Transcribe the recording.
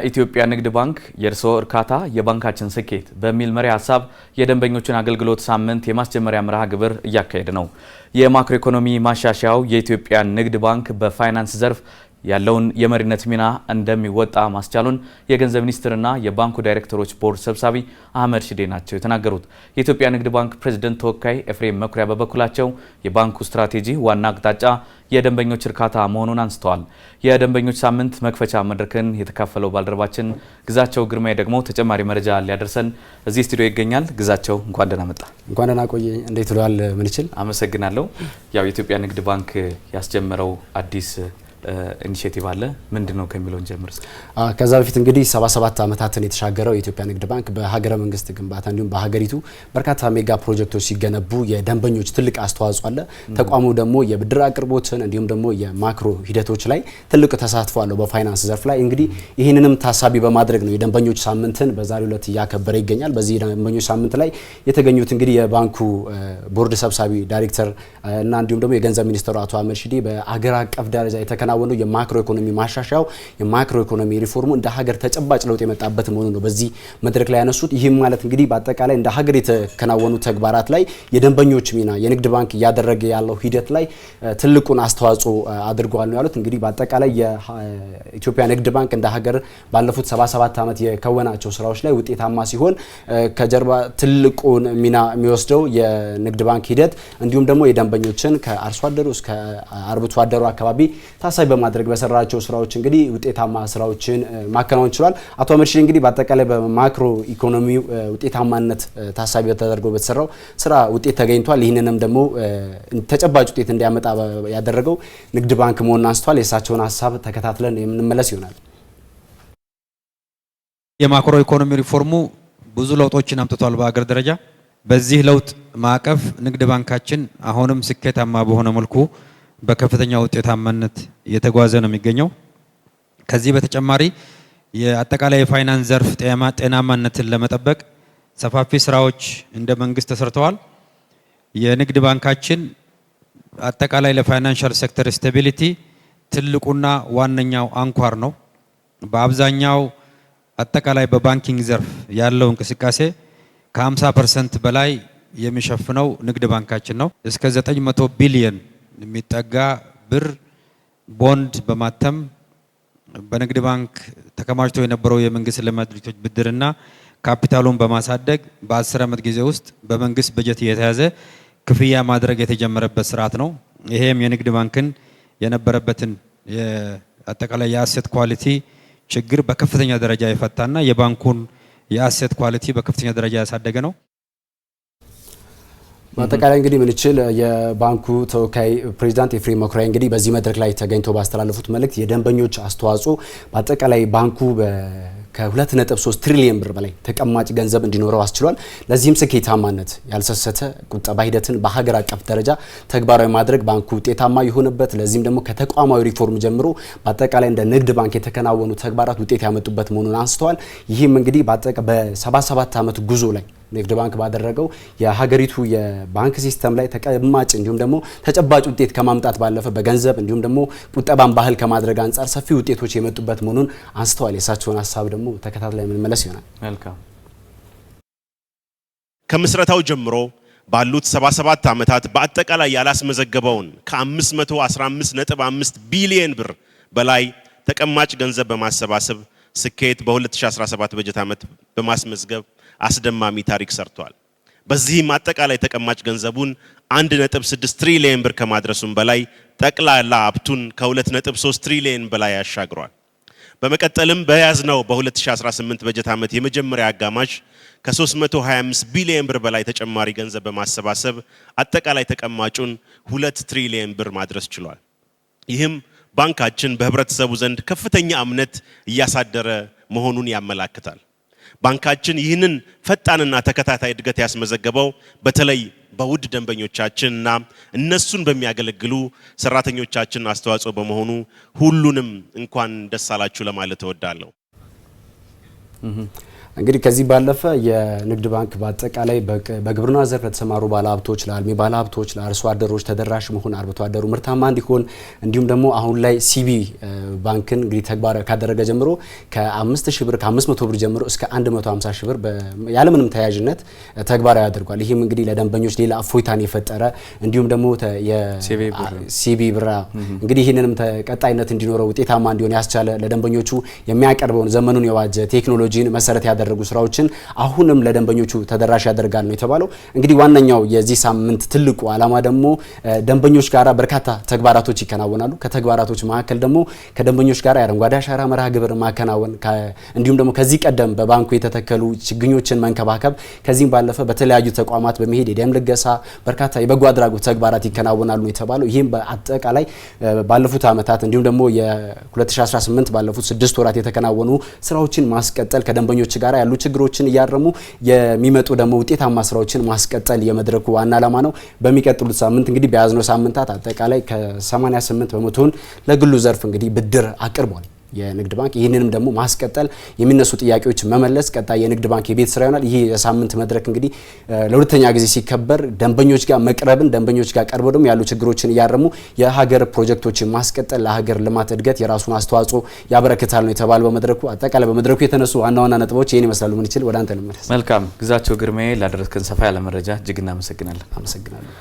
ኢትዮጵያ ንግድ ባንክ የእርስዎ እርካታ የባንካችን ስኬት በሚል መሪ ሀሳብ የደንበኞችን አገልግሎት ሳምንት የማስጀመሪያ መርሃ ግብር እያካሄደ ነው። የማክሮ ኢኮኖሚ ማሻሻያው የኢትዮጵያ ንግድ ባንክ በፋይናንስ ዘርፍ ያለውን የመሪነት ሚና እንደሚወጣ ማስቻሉን የገንዘብ ሚኒስትርና የባንኩ ዳይሬክተሮች ቦርድ ሰብሳቢ አህመድ ሽዴ ናቸው የተናገሩት። የኢትዮጵያ ንግድ ባንክ ፕሬዝዳንት ተወካይ ኤፍሬም መኩሪያ በበኩላቸው የባንኩ ስትራቴጂ ዋና አቅጣጫ የደንበኞች እርካታ መሆኑን አንስተዋል። የደንበኞች ሳምንት መክፈቻ መድረክን የተካፈለው ባልደረባችን ግዛቸው ግርማይ ደግሞ ተጨማሪ መረጃ ሊያደርሰን እዚህ ስቱዲዮ ይገኛል። ግዛቸው እንኳን ደህና መጣ። እንኳን ደህና ቆየ። እንዴት ብለዋል? ምን ይችል? አመሰግናለሁ። ያው የኢትዮጵያ ንግድ ባንክ ያስጀመረው አዲስ ኢኒሼቲቭ አለ ምንድነው ከሚለው እንጀምር። ከዛ በፊት እንግዲህ 77 ዓመታትን የተሻገረው የኢትዮጵያ ንግድ ባንክ በሀገረ መንግስት ግንባታ እንዲሁም በሀገሪቱ በርካታ ሜጋ ፕሮጀክቶች ሲገነቡ የደንበኞች ትልቅ አስተዋጽኦ አለ። ተቋሙ ደግሞ የብድር አቅርቦትን እንዲሁም ደግሞ የማክሮ ሂደቶች ላይ ትልቅ ተሳትፎ አለው በፋይናንስ ዘርፍ ላይ። እንግዲህ ይህንንም ታሳቢ በማድረግ ነው የደንበኞች ሳምንትን በዛሬው ዕለት እያከበረ ይገኛል። በዚህ የደንበኞች ሳምንት ላይ የተገኙት እንግዲህ የባንኩ ቦርድ ሰብሳቢ ዳይሬክተር እና እንዲሁም ደግሞ የገንዘብ ሚኒስትሩ አቶ አህመድ ሽዴ በአገር አቀፍ ደረጃ የተከናወነው የማክሮ ኢኮኖሚ ማሻሻያው የማክሮ ኢኮኖሚ ሪፎርሙ እንደ ሀገር ተጨባጭ ለውጥ የመጣበት መሆኑ ነው በዚህ መድረክ ላይ ያነሱት። ይህም ማለት እንግዲህ በአጠቃላይ እንደ ሀገር የተከናወኑ ተግባራት ላይ የደንበኞች ሚና የንግድ ባንክ እያደረገ ያለው ሂደት ላይ ትልቁን አስተዋጽኦ አድርጓል ነው ያሉት። እንግዲህ በአጠቃላይ የኢትዮጵያ ንግድ ባንክ እንደ ሀገር ባለፉት 77 ዓመት የከወናቸው ስራዎች ላይ ውጤታማ ሲሆን ከጀርባ ትልቁን ሚና የሚወስደው የንግድ ባንክ ሂደት እንዲሁም ደግሞ የደንበኞችን ከአርሶ አደሩ እስከ አርብቶ አደሩ አካባቢ ታሳቢ በማድረግ በሰራቸው ስራዎች እንግዲህ ውጤታማ ስራዎችን ማከናወን ችሏል። አቶ አህመድ ሽዴ እንግዲህ በአጠቃላይ በማክሮ ኢኮኖሚ ውጤታማነት ታሳቢ ተደርጎ በተሰራው ስራ ውጤት ተገኝቷል። ይህንንም ደግሞ ተጨባጭ ውጤት እንዲያመጣ ያደረገው ንግድ ባንክ መሆኑን አንስተዋል። የእሳቸውን ሀሳብ ተከታትለን የምንመለስ ይሆናል። የማክሮ ኢኮኖሚ ሪፎርሙ ብዙ ለውጦችን አምጥቷል በአገር ደረጃ። በዚህ ለውጥ ማዕቀፍ ንግድ ባንካችን አሁንም ስኬታማ በሆነ መልኩ በከፍተኛ ውጤታማነት እየተጓዘ ነው የሚገኘው። ከዚህ በተጨማሪ የአጠቃላይ የፋይናንስ ዘርፍ ጤናማነትን ለመጠበቅ ሰፋፊ ስራዎች እንደ መንግስት ተሰርተዋል። የንግድ ባንካችን አጠቃላይ ለፋይናንሻል ሴክተር ስታቢሊቲ ትልቁና ዋነኛው አንኳር ነው። በአብዛኛው አጠቃላይ በባንኪንግ ዘርፍ ያለው እንቅስቃሴ ከ50% በላይ የሚሸፍነው ንግድ ባንካችን ነው። እስከ 900 ቢሊዮን የሚጠጋ ብር ቦንድ በማተም በንግድ ባንክ ተከማችቶ የነበረው የመንግስት ልማት ድርጅቶች ብድርና ካፒታሉን በማሳደግ በ10 ዓመት ጊዜ ውስጥ በመንግስት በጀት እየተያዘ ክፍያ ማድረግ የተጀመረበት ስርዓት ነው። ይሄም የንግድ ባንክን የነበረበትን አጠቃላይ የአሴት ኳሊቲ ችግር በከፍተኛ ደረጃ የፈታና የባንኩን የአሴት ኳሊቲ በከፍተኛ ደረጃ ያሳደገ ነው። በአጠቃላይ እንግዲህ ምን ይችል የባንኩ ተወካይ ፕሬዝዳንት ኤፍሬም መኩሪያ እንግዲህ በዚህ መድረክ ላይ ተገኝተው ባስተላለፉት መልእክት የደንበኞች አስተዋጽኦ በአጠቃላይ ባንኩ ከ2.3 ትሪሊዮን ብር በላይ ተቀማጭ ገንዘብ እንዲኖረው አስችሏል። ለዚህም ስኬታማነት ያልሰሰተ ቁጠባ ሂደትን በሀገር አቀፍ ደረጃ ተግባራዊ ማድረግ ባንኩ ውጤታማ የሆነበት ለዚህም ደግሞ ከተቋማዊ ሪፎርም ጀምሮ በአጠቃላይ እንደ ንግድ ባንክ የተከናወኑ ተግባራት ውጤት ያመጡበት መሆኑን አንስተዋል። ይህም እንግዲህ በ77 ዓመት ጉዞ ላይ ንግድ ባንክ ባደረገው የሀገሪቱ የባንክ ሲስተም ላይ ተቀማጭ እንዲሁም ደግሞ ተጨባጭ ውጤት ከማምጣት ባለፈ በገንዘብ እንዲሁም ደግሞ ቁጠባን ባህል ከማድረግ አንጻር ሰፊ ውጤቶች የመጡበት መሆኑን አንስተዋል። የእሳቸውን ሀሳብ ደግሞ ተከታትለን የምንመለስ ይሆናል። መልካም። ከምስረታው ጀምሮ ባሉት 77 ዓመታት በአጠቃላይ ያላስመዘገበውን ከ515.5 ቢሊዮን ብር በላይ ተቀማጭ ገንዘብ በማሰባሰብ ስኬት በ2017 በጀት ዓመት በማስመዝገብ አስደማሚ ታሪክ ሰርቷል። በዚህም አጠቃላይ ተቀማጭ ገንዘቡን 1.6 ትሪሊዮን ብር ከማድረሱም በላይ ጠቅላላ ሀብቱን ከ2.3 ትሪሊዮን በላይ ያሻግሯል። በመቀጠልም በያዝነው በ2018 በጀት ዓመት የመጀመሪያ አጋማሽ ከ325 ቢሊዮን ብር በላይ ተጨማሪ ገንዘብ በማሰባሰብ አጠቃላይ ተቀማጩን 2 ትሪሊዮን ብር ማድረስ ችሏል። ይህም ባንካችን በህብረተሰቡ ዘንድ ከፍተኛ እምነት እያሳደረ መሆኑን ያመላክታል። ባንካችን ይህንን ፈጣንና ተከታታይ እድገት ያስመዘገበው በተለይ በውድ ደንበኞቻችንና እነሱን በሚያገለግሉ ሰራተኞቻችን አስተዋጽኦ በመሆኑ ሁሉንም እንኳን ደስ አላችሁ ለማለት እወዳለሁ። እንግዲህ ከዚህ ባለፈ የንግድ ባንክ በአጠቃላይ በግብርና ዘርፍ ለተሰማሩ ባለሀብቶች፣ ለአልሚ ባለሀብቶች፣ ለአርሶ አደሮች ተደራሽ መሆን አርብቶ አደሩ ምርታማ እንዲሆን እንዲሁም ደግሞ አሁን ላይ ሲቢ ባንክን እንግዲህ ተግባራዊ ካደረገ ጀምሮ ከ5000 ብር ከ500 ብር ጀምሮ እስከ 150 ብር ያለምንም ተያያዥነት ተግባራዊ አድርጓል። ይህም እንግዲህ ለደንበኞች ሌላ እፎይታን የፈጠረ እንዲሁም ደግሞ ሲቢ ብር እንግዲህ ይህንንም ተቀጣይነት እንዲኖረው ውጤታማ እንዲሆን ያስቻለ ለደንበኞቹ የሚያቀርበውን ዘመኑን የዋጀ ቴክኖሎጂን መሰረት ያደረጉ ስራዎችን አሁንም ለደንበኞቹ ተደራሽ ያደርጋል ነው የተባለው። እንግዲህ ዋነኛው የዚህ ሳምንት ትልቁ ዓላማ ደግሞ ደንበኞች ጋራ በርካታ ተግባራቶች ይከናወናሉ። ከተግባራቶች መካከል ደግሞ ከደንበኞች ጋራ የአረንጓዴ አሻራ መርሃ ግብር ማከናወን እንዲሁም ደግሞ ከዚህ ቀደም በባንኩ የተተከሉ ችግኞችን መንከባከብ ከዚህም ባለፈ በተለያዩ ተቋማት በመሄድ የደም ልገሳ በርካታ የበጎ አድራጎት ተግባራት ይከናወናሉ ነው የተባለው። ይህም በአጠቃላይ ባለፉት ዓመታት እንዲሁም ደግሞ የ2018 ባለፉት 6 ወራት የተከናወኑ ስራዎችን ማስቀጠል ከደንበኞች ጋር ያሉ ችግሮችን እያረሙ የሚመጡ ደግሞ ውጤታማ ስራዎችን ማስቀጠል የመድረኩ ዋና ዓላማ ነው። በሚቀጥሉት ሳምንት እንግዲህ በያዝነው ሳምንታት አጠቃላይ ከ88 በመቶውን ለግሉ ዘርፍ እንግዲህ ብድር አቅርቧል የንግድ ባንክ። ይህንንም ደግሞ ማስቀጠል የሚነሱ ጥያቄዎች መመለስ ቀጣይ የንግድ ባንክ የቤት ስራ ይሆናል። ይህ የሳምንት መድረክ እንግዲህ ለሁለተኛ ጊዜ ሲከበር ደንበኞች ጋር መቅረብን ደንበኞች ጋር ቀርበው ደግሞ ያሉ ችግሮችን እያረሙ የሀገር ፕሮጀክቶችን ማስቀጠል ለሀገር ልማት እድገት የራሱን አስተዋጽኦ ያበረክታል ነው የተባለው። በመድረኩ አጠቃላይ በመድረኩ የተነሱ ዋና ዋና ነጥቦች ይህን ይመስላሉ። ምን ይችል ወደ አንተ ልመለስ። መልካም ግዛቸው ግርማዬ ላደረስከን ሰፋ ያለ መረጃ እጅግ እናመሰግናለን። አመሰግናለሁ።